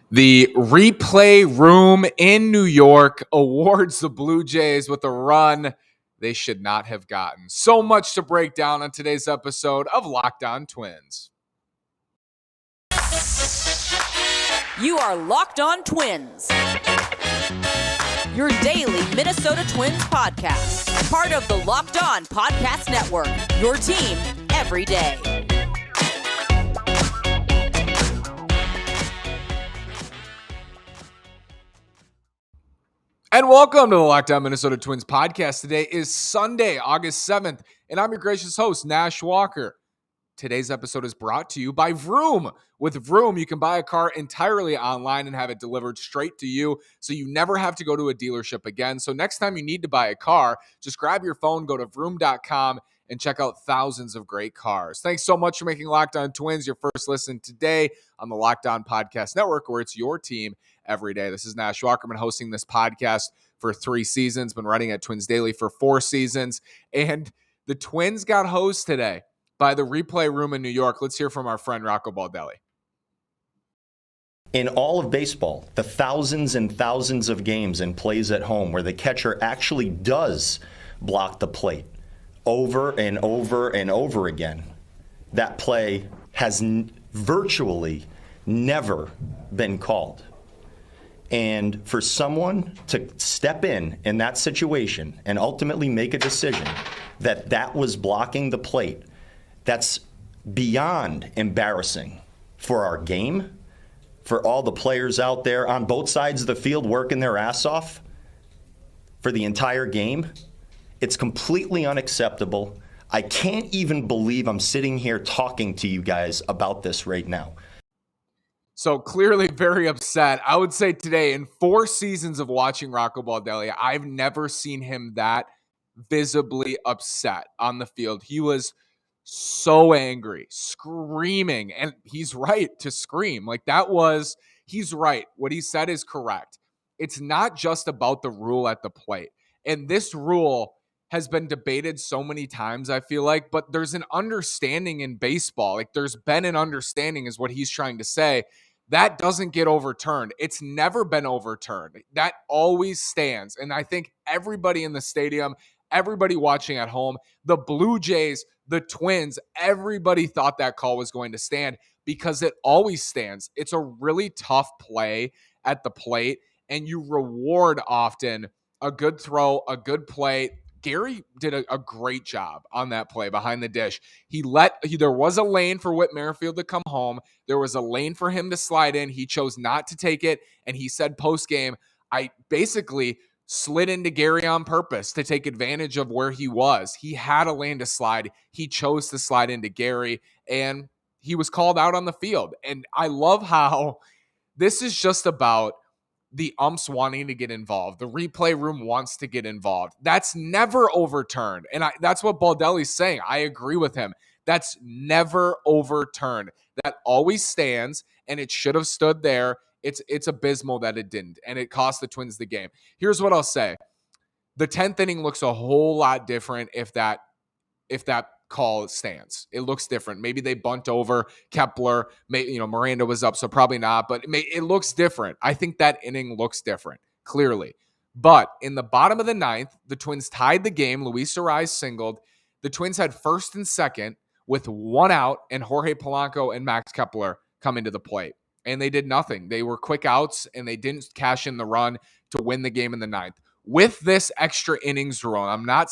The replay room in New York awards the Blue Jays with a run they should not have gotten. So much to break down on today's episode of Locked On Twins. You are Locked On Twins, your daily Minnesota Twins podcast, part of the Locked On Podcast Network, your team every day. And welcome to the Locked On Minnesota Twins podcast. Today is Sunday, August 7th, and I'm your gracious host, Nash Walker. Today's episode is brought to you by Vroom. With Vroom, you can buy a car entirely online and have it delivered straight to you, so you never have to go to a dealership again. So next time you need to buy a car, just grab your phone, go to vroom.com, and check out thousands of great cars. Thanks so much for making Locked On Twins your first listen today on the Locked On Podcast Network, where it's your team every day. This is Nash Walker. I've been hosting this podcast for 3 seasons, been writing at Twins Daily for 4 seasons, and the Twins got hosed today by the replay room in New York. Let's hear from our friend Rocco Baldelli. In all of baseball, the thousands and thousands of games and plays at home where the catcher actually does block the plate over and over and over again, that play has virtually never been called. And for someone to step in that situation and ultimately make a decision that was blocking the plate, that's beyond embarrassing for our game, for all the players out there on both sides of the field working their ass off for the entire game. It's completely unacceptable. I can't even believe I'm sitting here talking to you guys about this right now. So clearly very upset. I would say today, in 4 seasons of watching Rocco Baldelli, I've never seen him that visibly upset on the field. He was so angry, screaming, and he's right to scream. He's right. What he said is correct. It's not just about the rule at the plate. And this rule has been debated so many times, I feel like, but there's an understanding in baseball. Like, there's been an understanding is what he's trying to say. That doesn't get overturned. It's never been overturned. That always stands. And I think everybody in the stadium, everybody watching at home, the Blue Jays, the Twins, everybody thought that call was going to stand because it always stands. It's a really tough play at the plate, and you reward often a good throw, a good play. Gary did a great job on that play behind the dish. There was a lane for Whit Merrifield to come home. There was a lane for him to slide in. He chose not to take it, and he said post-game, I basically slid into Gary on purpose to take advantage of where he was. He had a lane to slide. He chose to slide into Gary, and he was called out on the field. And I love how this is just about the umps wanting to get involved. The replay room wants to get involved. That's never overturned. And that's what Baldelli's saying. I agree with him. That's never overturned. That always stands, and it should have stood there. It's abysmal that it didn't, and it cost the Twins the game. Here's what I'll say. The 10th inning looks a whole lot different if that call stands. It looks different. Maybe they bunt over Kepler. Miranda was up, so probably not, but it looks different. I think that inning looks different, clearly. But in the bottom of the 9th, the Twins tied the game. Luis Arraez singled. The Twins had first and second with 1 out, and Jorge Polanco and Max Kepler come into the plate. And they did nothing. They were quick outs, and they didn't cash in the run to win the game in the 9th. With this extra innings rule, I'm not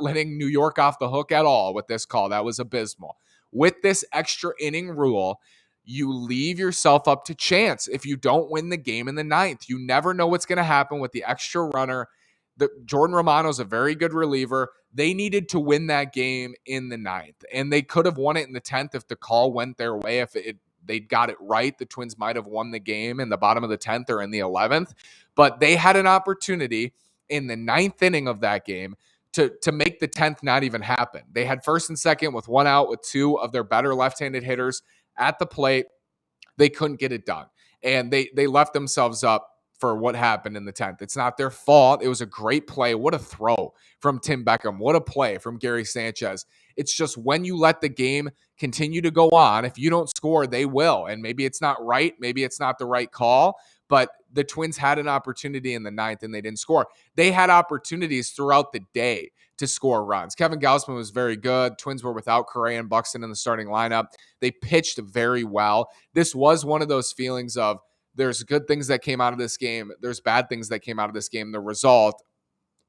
letting New York off the hook at all with this call. That was abysmal. With this extra inning rule, you leave yourself up to chance if you don't win the game in the 9th. You never know what's going to happen with the extra runner. Jordan Romano's a very good reliever. They needed to win that game in the 9th, and they could have won it in the 10th if the call went their way. If they got it right, the Twins might have won the game in the bottom of the 10th or in the 11th. But they had an opportunity in the 9th inning of that game to make the 10th not even happen. They had first and second with 1 out with 2 of their better left-handed hitters at the plate. They couldn't get it done. And they left themselves up for what happened in the 10th. It's not their fault. It was a great play. What a throw from Tim Beckham. What a play from Gary Sanchez. It's just when you let the game continue to go on, if you don't score, they will. And maybe it's not right. Maybe it's not the right call. But the Twins had an opportunity in the 9th and they didn't score. They had opportunities throughout the day to score runs. Kevin Gausman was very good. Twins were without Correa and Buxton in the starting lineup. They pitched very well. This was one of those feelings of there's good things that came out of this game. There's bad things that came out of this game. The result,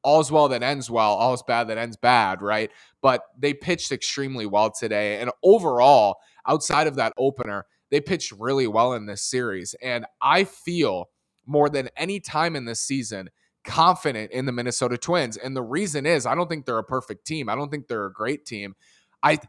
all's well that ends well, all's bad that ends bad, right? But they pitched extremely well today. And overall, outside of that opener, they pitched really well in this series. And I feel more than any time in this season confident in the Minnesota Twins. And the reason is I don't think they're a perfect team. I don't think they're a great team.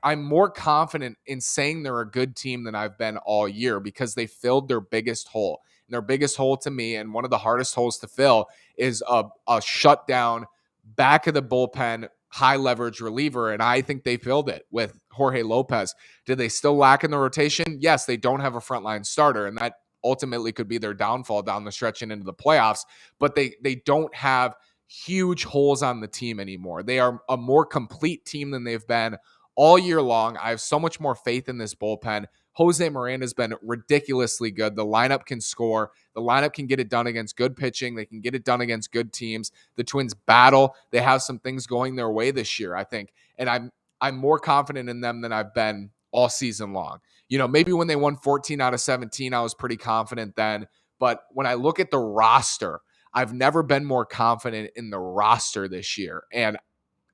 I'm more confident in saying they're a good team than I've been all year because they filled their biggest hole. And their biggest hole to me, and one of the hardest holes to fill, is a shutdown, back of the bullpen, high leverage reliever. And I think they filled it with Jorge Lopez. Did they still lack in the rotation? Yes, they don't have a frontline starter, and that ultimately could be their downfall down the stretch and into the playoffs. But they don't have huge holes on the team anymore. They are a more complete team than they've been all year long. I have so much more faith in this bullpen. Jose Miranda's been ridiculously good. The lineup can score. The lineup can get it done against good pitching. They can get it done against good teams. The Twins battle. They have some things going their way this year, I think. And I'm more confident in them than I've been all season long. You know, maybe when they won 14 out of 17, I was pretty confident then. But when I look at the roster, I've never been more confident in the roster this year. And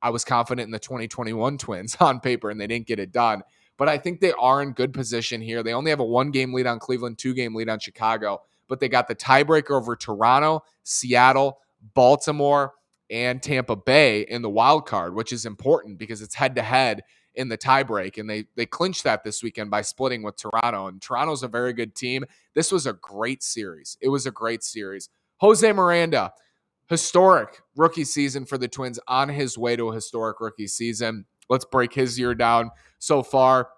I was confident in the 2021 Twins on paper, and they didn't get it done. But I think they are in good position here. They only have a 1-game lead on Cleveland, 2-game lead on Chicago, but they got the tiebreaker over Toronto, Seattle, Baltimore, and Tampa Bay in the wild card, which is important because it's head-to-head in the tiebreak, and they clinched that this weekend by splitting with Toronto, and Toronto's a very good team. This was a great series. It was a great series. Jose Miranda, historic rookie season for the Twins, on his way to a historic rookie season. Let's break his year down so far.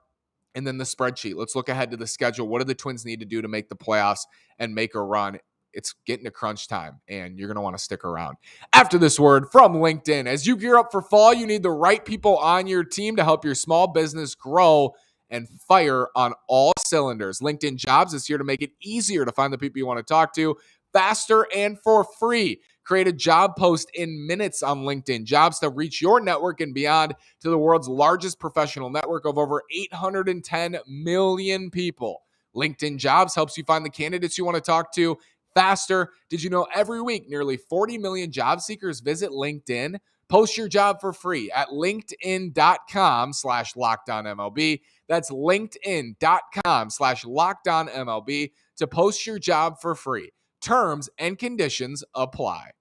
And then the spreadsheet. Let's look ahead to the schedule. What do the Twins need to do to make the playoffs and make a run? It's getting to crunch time, and you're going to want to stick around. After this word from LinkedIn, as you gear up for fall, you need the right people on your team to help your small business grow and fire on all cylinders. LinkedIn Jobs is here to make it easier to find the people you want to talk to faster and for free. Create a job post in minutes on LinkedIn Jobs to reach your network and beyond to the world's largest professional network of over 810 million people. LinkedIn Jobs helps you find the candidates you want to talk to faster. Did you know every week nearly 40 million job seekers visit LinkedIn? Post your job for free at linkedin.com/LockedOnMLB. That's linkedin.com/LockedOnMLB to post your job for free. Terms and conditions apply.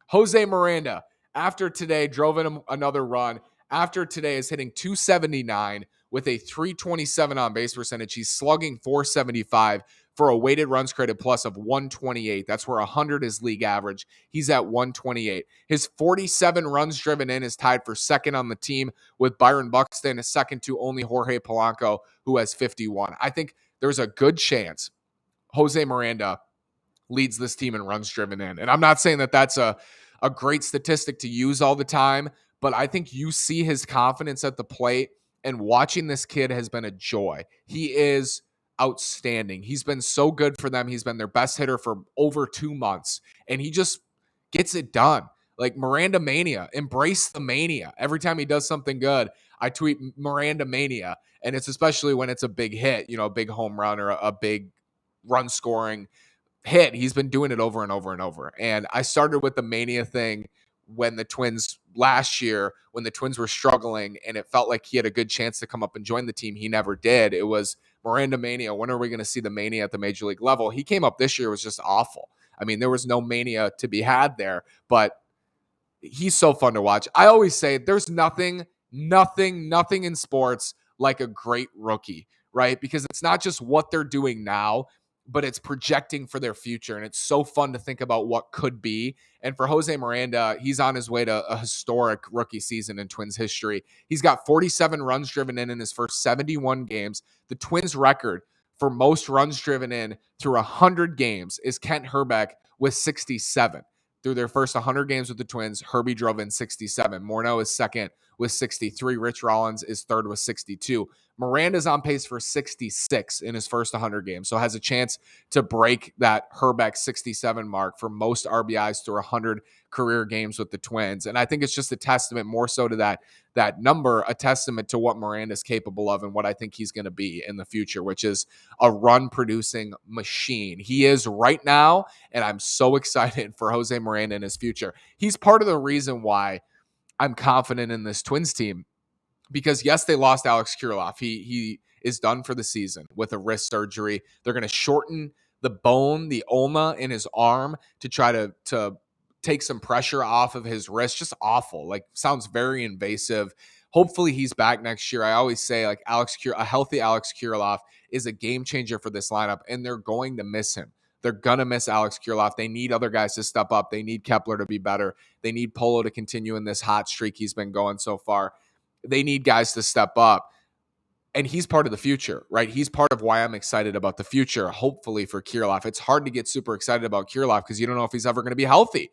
Jose Miranda, after today, drove in another run. After today, is hitting .279 with a .327 on base percentage. He's slugging .475 for a weighted runs created plus of 128. That's where 100 is league average. He's at 128. His 47 runs driven in is tied for second on the team with Byron Buxton, second to only Jorge Polanco, who has 51. I think there's a good chance Jose Miranda leads this team in runs driven in. And I'm not saying that that's a great statistic to use all the time, but I think you see his confidence at the plate, and watching this kid has been a joy. He is outstanding. He's been so good for them. He's been their best hitter for over 2 months, and he just gets it done. Like Miranda Mania, embrace the mania. Every time he does something good, I tweet Miranda Mania, and it's especially when it's a big hit, you know, a big home run or a big run scoring hit. He's been doing it over and over and over. And I started with the mania thing when the Twins last year, when the Twins were struggling and it felt like he had a good chance to come up and join the team. He never did. It was Miranda Mania. When are we going to see the mania at the major league level? He came up this year, was just awful. I mean, there was no mania to be had there, but he's so fun to watch. I always say there's nothing in sports like a great rookie, right? Because it's not just what they're doing now, but it's projecting for their future. And it's so fun to think about what could be. And for Jose Miranda, he's on his way to a historic rookie season in Twins history. He's got 47 runs driven in his first 71 games. The Twins record for most runs driven in through 100 games is Kent Herbeck with 67. Through their first 100 games with the Twins, Herbie drove in 67. Morneau is second with 63. Rich Rollins is third with 62. Miranda's on pace for 66 in his first 100 games, so has a chance to break that Herbeck 67 mark for most RBIs through 100 career games with the Twins. And I think it's just a testament more so to that number, a testament to what Miranda's capable of and what I think he's going to be in the future, which is a run-producing machine. He is right now, and I'm so excited for Jose Miranda in his future. He's part of the reason why I'm confident in this Twins team, because yes, they lost Alex Kirilloff. He is done for the season with a wrist surgery. They're going to shorten the bone, the ulna in his arm to try to take some pressure off of his wrist. Just awful. Like, sounds very invasive. Hopefully he's back next year. I always say, like, a healthy Alex Kirilloff is a game changer for this lineup, and they're going to miss him. They're going to miss Alex Kirilloff. They need other guys to step up. They need Kepler to be better. They need Polo to continue in this hot streak he's been going so far. They need guys to step up. And he's part of the future, right? He's part of why I'm excited about the future, hopefully, for Kirilloff. It's hard to get super excited about Kirilloff because you don't know if he's ever going to be healthy.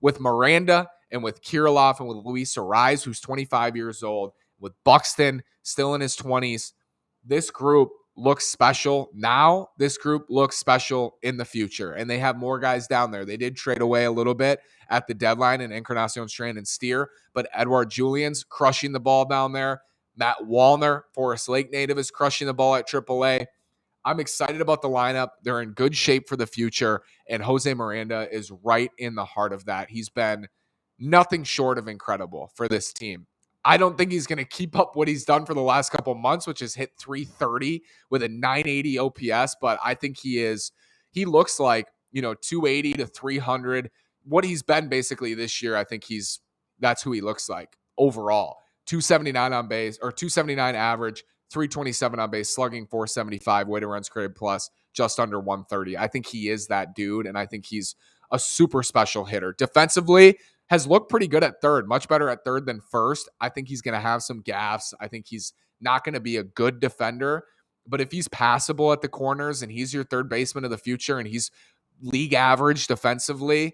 With Miranda and with Kirilloff and with Luis Ariz, who's 25 years old, with Buxton still in his 20s, this group looks special now. This group looks special in the future, and they have more guys down there. They did trade away a little bit at the deadline in Encarnacion Strand and Steer, but Edouard Julian's crushing the ball down there. Matt Wallner, Forest Lake native, is crushing the ball at AAA. I'm excited about the lineup. They're in good shape for the future, and Jose Miranda is right in the heart of that. He's been nothing short of incredible for this team. I don't think he's going to keep up what he's done for the last couple of months, which is hit 330 with a 980 OPS, but I think he looks like, 280 to 300. What he's been basically this year, I think that's who he looks like overall. 279 on base, or 279 average, 327 on base, slugging 475, weighted runs created plus, just under 130. I think he is that dude, and I think he's a super special hitter. Defensively, has looked pretty good at third, much better at third than first. I think he's going to have some gaffes. I think he's not going to be a good defender, but if he's passable at the corners and he's your third baseman of the future and he's league average defensively,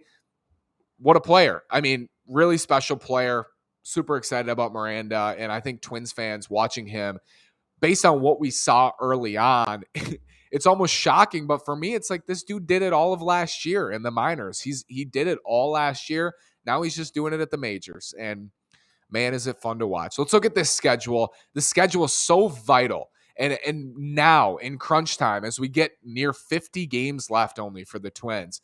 what a player. I mean, really special player. Super excited about Miranda, and I think Twins fans watching him, based on what we saw early on, it's almost shocking. But for me, it's like this dude did it all of last year in the minors. He did it all last year. Now he's just doing it at the majors. And man, is it fun to watch. Let's look at this schedule. The schedule is so vital. And now in crunch time, as we get near 50 games left only for the Twins,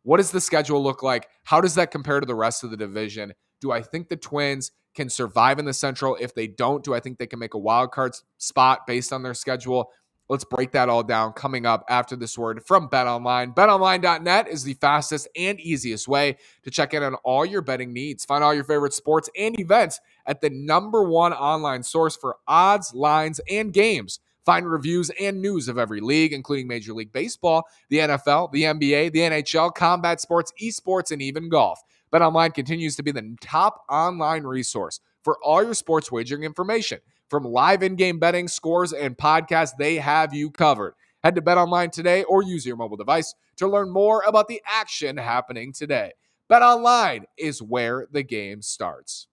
what does the schedule look like? How does that compare to the rest of the division? Do I think the Twins can survive in the Central? If they don't, do I think they can make a wild card spot based on their schedule? Let's break that all down coming up after this word from BetOnline. BetOnline.net is the fastest and easiest way to check in on all your betting needs. Find all your favorite sports and events at the #1 online source for odds, lines, and games. Find reviews and news of every league, including Major League Baseball, the NFL, the NBA, the NHL, combat sports, esports, and even golf. BetOnline continues to be the top online resource for all your sports wagering information. From live in-game betting, scores, and podcasts, they have you covered. Head to BetOnline today or use your mobile device to learn more about the action happening today. BetOnline is where the game starts.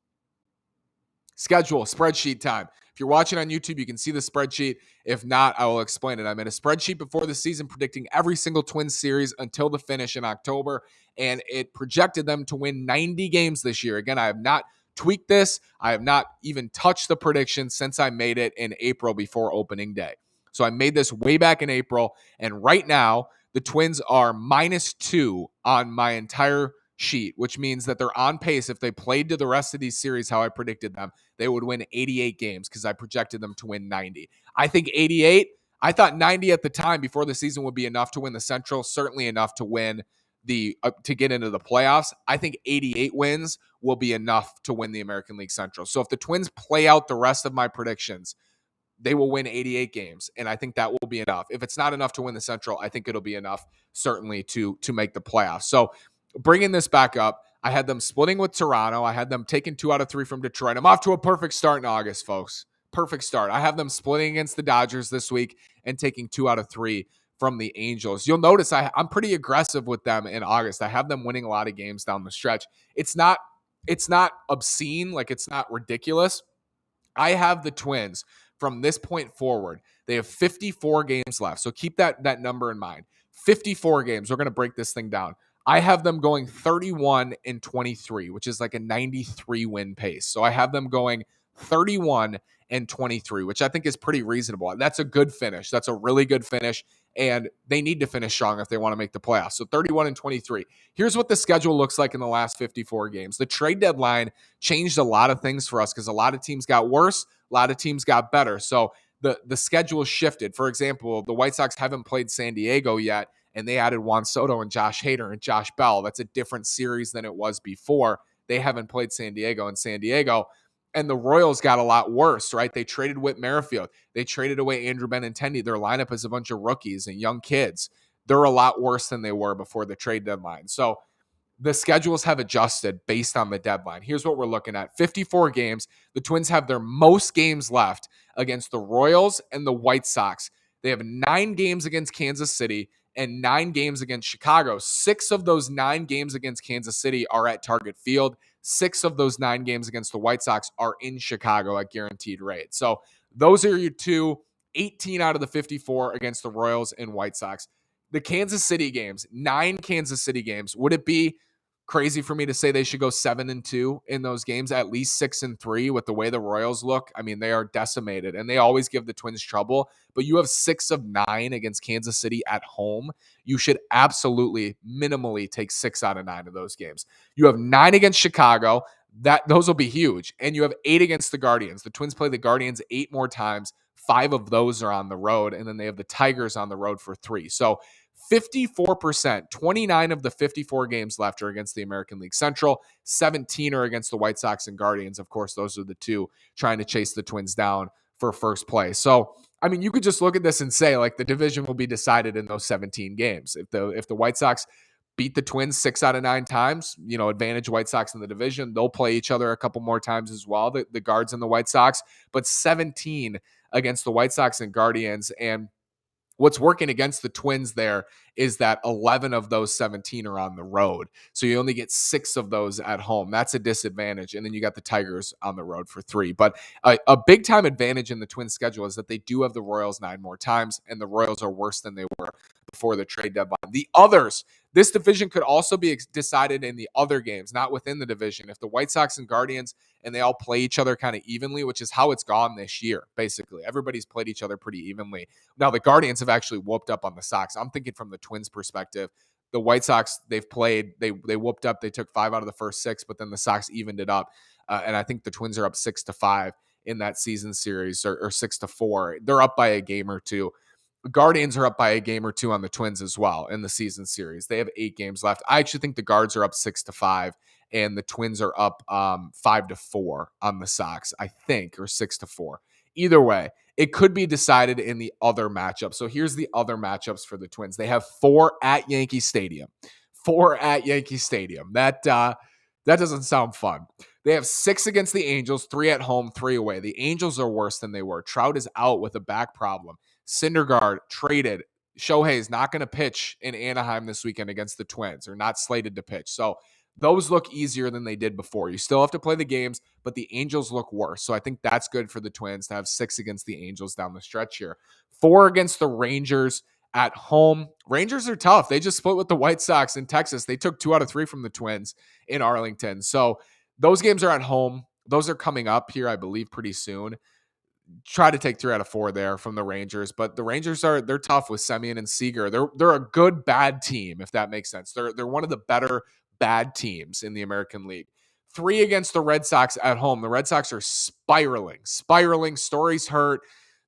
Schedule, spreadsheet time. If you're watching on YouTube, you can see the spreadsheet. If not, I will explain it. I made a spreadsheet before the season predicting every single Twins series until the finish in October, and it projected them to win 90 games this year. Again, I have not tweaked this. I have not even touched the prediction since I made it in April before opening day. So I made this way back in April, and right now, the Twins are -2 on my entire sheet, which means that they're on pace. If they played to the rest of these series how I predicted them, they would win 88 games because I projected them to win 90. I think 88, I thought 90 at the time before the season would be enough to win the Central, certainly enough to win to get into the playoffs. I think 88 wins will be enough to win the American League Central. So if the Twins play out the rest of my predictions, they will win 88 games, and I think that will be enough. If it's not enough to win the Central, I think it'll be enough certainly to make the playoffs. So bringing this back up, I had them splitting with Toronto. I had them taking 2 out of 3 from Detroit. I'm off to a perfect start in August, folks. Perfect start. I have them splitting against the Dodgers this week and taking 2 out of 3 from the Angels. You'll notice I'm pretty aggressive with them in August. I have them winning a lot of games down the stretch. It's not obscene, like it's not ridiculous. I have the Twins from this point forward. They have 54 games left. So keep that number in mind. 54 games. We're going to break this thing down. I have them going 31-23, which is like a 93 win pace. So I have them going 31-23, which I think is pretty reasonable. That's a good finish. That's a really good finish. And they need to finish strong if they want to make the playoffs. So 31-23. Here's what the schedule looks like in the last 54 games. The trade deadline changed a lot of things for us because a lot of teams got worse, a lot of teams got better. So the schedule shifted. For example, the White Sox haven't played San Diego yet, and they added Juan Soto and Josh Hader and Josh Bell. That's a different series than it was before. They haven't played San Diego, and the Royals got a lot worse, right? They traded Whit Merrifield. They traded away Andrew Benintendi. Their lineup is a bunch of rookies and young kids. They're a lot worse than they were before the trade deadline. So the schedules have adjusted based on the deadline. Here's what we're looking at. 54 games. The Twins have their most games left against the Royals and the White Sox. They have 9 games against Kansas City and 9 games against Chicago. 6 of those 9 games against Kansas City are at Target Field. 6 of those 9 games against the White Sox are in Chicago at guaranteed rate. So those are your two. 18 out of the 54 against the Royals and White Sox. The Kansas City games, 9 Kansas City games. Would it be crazy for me to say they should go 7-2 in those games, at least 6-3 with the way the Royals look? I mean, they are decimated and they always give the Twins trouble, but you have 6 of 9 against Kansas City at home. You should absolutely minimally take 6 out of 9 of those games. You have 9 against Chicago. Those will be huge. And you have 8 against the Guardians. The Twins play the Guardians 8 more times. 5 of those are on the road. And then they have the Tigers on the road for 3. So 54%, 29 of the 54 games left are against the American League Central. 17 are against the White Sox and Guardians. Of course, those are the two trying to chase the Twins down for first place. So, I mean, you could just look at this and say, like, the division will be decided in those 17 games. If the White Sox beat the Twins 6 out of 9 times, advantage White Sox in the division, they'll play each other a couple more times as well, the Guards and the White Sox, but 17 against the White Sox and Guardians. And what's working against the Twins there is that 11 of those 17 are on the road. So you only get 6 of those at home. That's a disadvantage. And then you got the Tigers on the road for 3. But a big time advantage in the Twins schedule is that they do have the Royals 9 more times, and the Royals are worse than they were before the trade deadline. The others, this division could also be decided in the other games, not within the division. If the White Sox and Guardians, and they all play each other kind of evenly, which is how it's gone this year, basically. Everybody's played each other pretty evenly. Now, the Guardians have actually whooped up on the Sox. I'm thinking from the Twins' perspective. The White Sox, they've played, they whooped up. They took 5 out of the first 6, but then the Sox evened it up. And I think the Twins are up 6-5 in that season series, or 6-4. They're up by a game or two. Guardians are up by a game or two on the Twins as well in the season series. They have 8 games left. I actually think the Guards are up 6-5, and the Twins are up 5-4 on the Sox, I think, or 6-4. Either way, it could be decided in the other matchup. So here's the other matchups for the Twins. They have 4 at Yankee Stadium. 4 at Yankee Stadium. That doesn't sound fun. They have 6 against the Angels, 3 at home, 3 away. The Angels are worse than they were. Trout is out with a back problem. Syndergaard traded. Shohei is not going to pitch in Anaheim this weekend against the Twins, or not slated to pitch. So those look easier than they did before. You still have to play the games, but the Angels look worse. So I think that's good for the Twins to have 6 against the Angels down the stretch here. 4 against the Rangers at home. Rangers are tough. They just split with the White Sox in Texas. They took 2 out of 3 from the Twins in Arlington. So those games are at home. Those are coming up here, I believe, pretty soon. Try to take 3 out of 4 there from the Rangers, but the Rangers they're tough with Semien and Seager. They're a good bad team, if that makes sense. They're one of the better bad teams in the American League. 3 against the Red Sox at home. The Red Sox are spiraling. Story's hurt.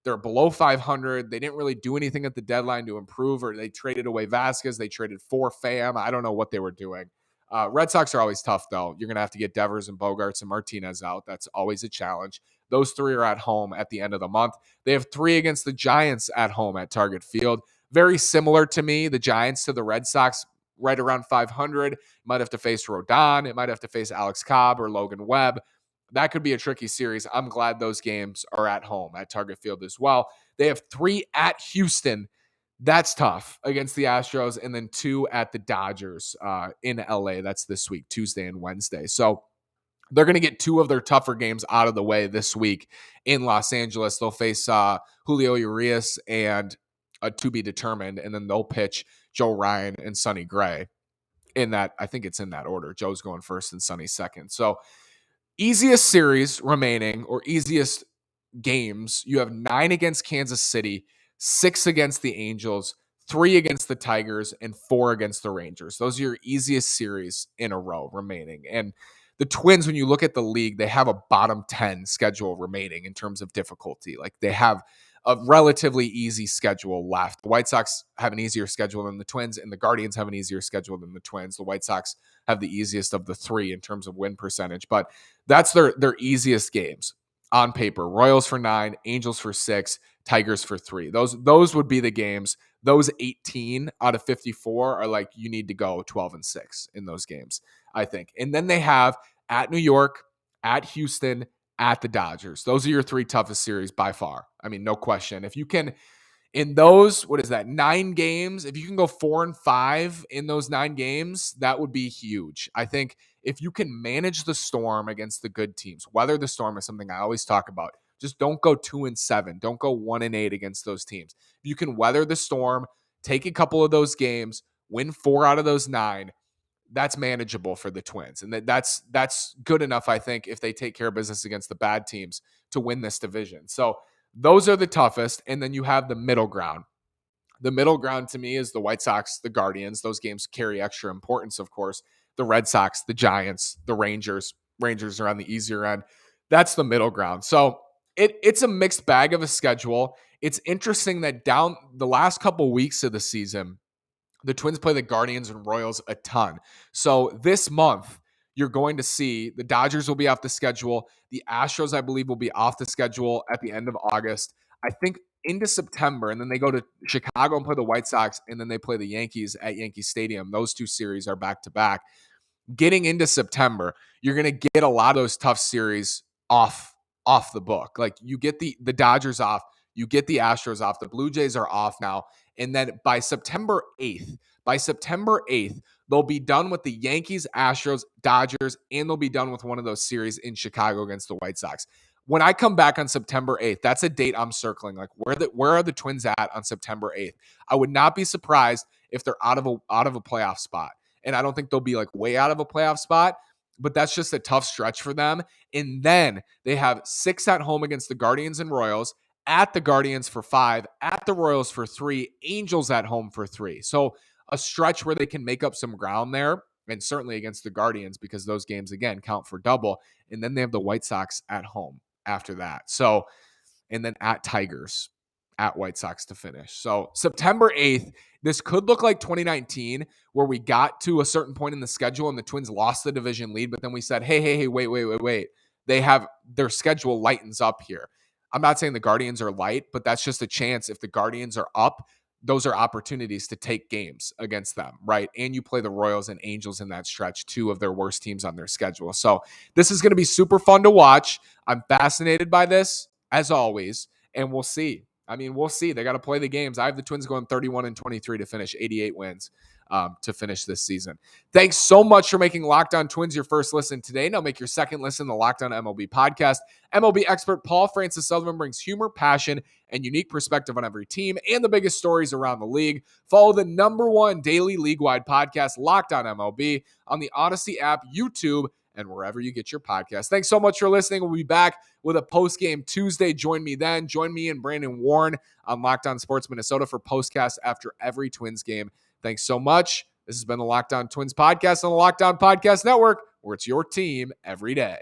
They're below 500. They didn't really do anything at the deadline to improve, or they traded away Vasquez. They traded for Pham. I don't know what they were doing. Red Sox are always tough, though. You're going to have to get Devers and Bogarts and Martinez out. That's always a challenge. Those 3 are at home at the end of the month. They have 3 against the Giants at home at Target Field. Very similar to me, the Giants to the Red Sox, right around 500. Might have to face Rodon. It might have to face Alex Cobb or Logan Webb. That could be a tricky series. I'm glad those games are at home at Target Field as well. They have 3 at Houston. That's tough against the Astros, and then 2 at the Dodgers in LA. That's this week, Tuesday and Wednesday. So they're going to get 2 of their tougher games out of the way this week in Los Angeles. They'll face Julio Urias and to be determined, and then they'll pitch Joe Ryan and Sonny Gray in that. I think it's in that order. Joe's going first and Sonny second. So easiest series remaining, or easiest games, you have 9 against Kansas City, 6 against the Angels, 3 against the Tigers, and 4 against the Rangers. Those are your easiest series in a row remaining. And the Twins, when you look at the league, they have a bottom 10 schedule remaining in terms of difficulty. Like, they have a relatively easy schedule left. The White Sox have an easier schedule than the Twins, and the Guardians have an easier schedule than the Twins. The White Sox have the easiest of the 3 in terms of win percentage, but that's their easiest games on paper. Royals for 9, Angels for 6, Tigers for 3. Those would be the games. Those 18 out of 54 are like, you need to go 12-6 in those games, I think. And then they have at New York, at Houston, at the Dodgers. Those are your 3 toughest series by far. I mean, no question. If you can, in those, 9 games, if you can go 4-5 in those 9 games, that would be huge. I think if you can manage the storm against the good teams, weather the storm is something I always talk about. Just don't go 2-7. Don't go 1-8 against those teams. If you can weather the storm, take a couple of those games, win 4 out of those 9, that's manageable for the Twins. And that's good enough, I think, if they take care of business against the bad teams to win this division. So those are the toughest. And then you have the middle ground. The middle ground to me is the White Sox, the Guardians. Those games carry extra importance, of course. The Red Sox, the Giants, the Rangers. Rangers are on the easier end. That's the middle ground. So it's a mixed bag of a schedule. It's interesting that down the last couple weeks of the season, the Twins play the Guardians and Royals a ton. So this month, you're going to see the Dodgers will be off the schedule. The Astros, I believe, will be off the schedule at the end of August. I think into September, and then they go to Chicago and play the White Sox, and then they play the Yankees at Yankee Stadium. Those 2 series are back-to-back. Getting into September, you're going to get a lot of those tough series off the book. Like, you get the Dodgers off, you get the Astros off, the Blue Jays are off now, and then by September 8th, they'll be done with the Yankees, Astros, Dodgers, and they'll be done with one of those series in Chicago against the White Sox. When I come back on September 8th, that's a date I'm circling. Like, where are the Twins at on September 8th? I would not be surprised if they're out of a playoff spot. And I don't think they'll be like way out of a playoff spot, but that's just a tough stretch for them. And then they have 6 at home against the Guardians and Royals, at the Guardians for 5, at the Royals for 3, Angels at home for 3. So a stretch where they can make up some ground there, and certainly against the Guardians, because those games, again, count for double. And then they have the White Sox at home after that. So, and then at Tigers, at White Sox to finish. So September 8th, this could look like 2019, where we got to a certain point in the schedule and the Twins lost the division lead, but then we said, hey, wait. They have their schedule lightens up here. I'm not saying the Guardians are light, but that's just a chance. If the Guardians are up, those are opportunities to take games against them, right? And you play the Royals and Angels in that stretch, 2 of their worst teams on their schedule. So this is going to be super fun to watch. I'm fascinated by this, as always, and we'll see. I mean, we'll see. They got to play the games. I have the Twins going 31-23 to finish 88 wins to finish this season. Thanks so much for making Locked On Twins your first listen today. Now make your second listen the Locked On MLB podcast. MLB expert Paul Francis Sullivan brings humor, passion, and unique perspective on every team and the biggest stories around the league. Follow the #1 daily league-wide podcast, Locked On MLB, on the Odyssey app, YouTube, and wherever you get your podcast. Thanks so much for listening. We'll be back with a post-game Tuesday. Join me then. Join me and Brandon Warren on Locked On Sports Minnesota for postcasts after every Twins game. Thanks so much. This has been the Locked On Twins podcast on the Locked On Podcast Network, where it's your team every day.